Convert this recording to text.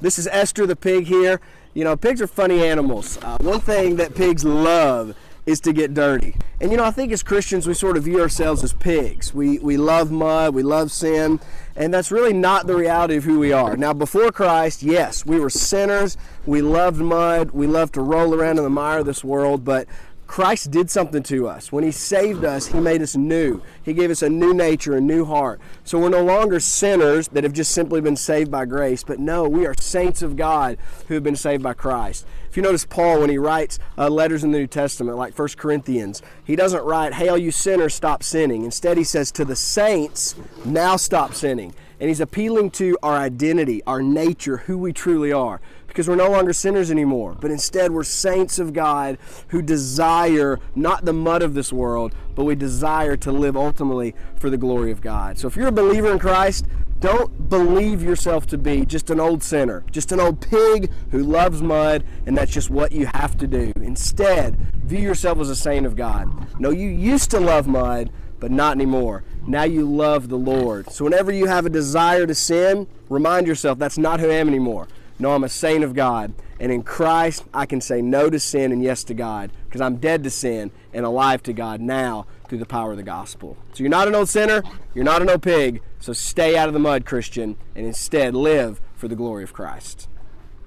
This is Esther the pig here. You know, pigs are funny animals. One thing that pigs love is to get dirty. And you know, I think as Christians, we sort of view ourselves as pigs. We love mud, we love sin, and that's really not the reality of who we are. Now, before Christ, yes, we were sinners, we loved mud, we loved to roll around in the mire of this world, but Christ did something to us. When he saved us, he made us new. He gave us a new nature, a new heart. So we're no longer sinners that have just simply been saved by grace, but no, we are saints of God who have been saved by Christ. If you notice Paul, when he writes letters in the New Testament, like 1 Corinthians, he doesn't write, "Hey, all you sinners, stop sinning." Instead, he says, "To the saints, now stop sinning." And he's appealing to our identity, our nature, who we truly are. Because we're no longer sinners anymore, but instead we're saints of God who desire not the mud of this world, but we desire to live ultimately for the glory of God. So if you're a believer in Christ, don't believe yourself to be just an old sinner, just an old pig who loves mud, and that's just what you have to do. Instead, view yourself as a saint of God. No, you used to love mud, but not anymore. Now you love the Lord. So whenever you have a desire to sin, remind yourself that's not who I am anymore. No, I'm a saint of God, and in Christ I can say no to sin and yes to God, because I'm dead to sin and alive to God now through the power of the gospel. So you're not an old sinner, you're not an old pig, so stay out of the mud, Christian, and instead live for the glory of Christ.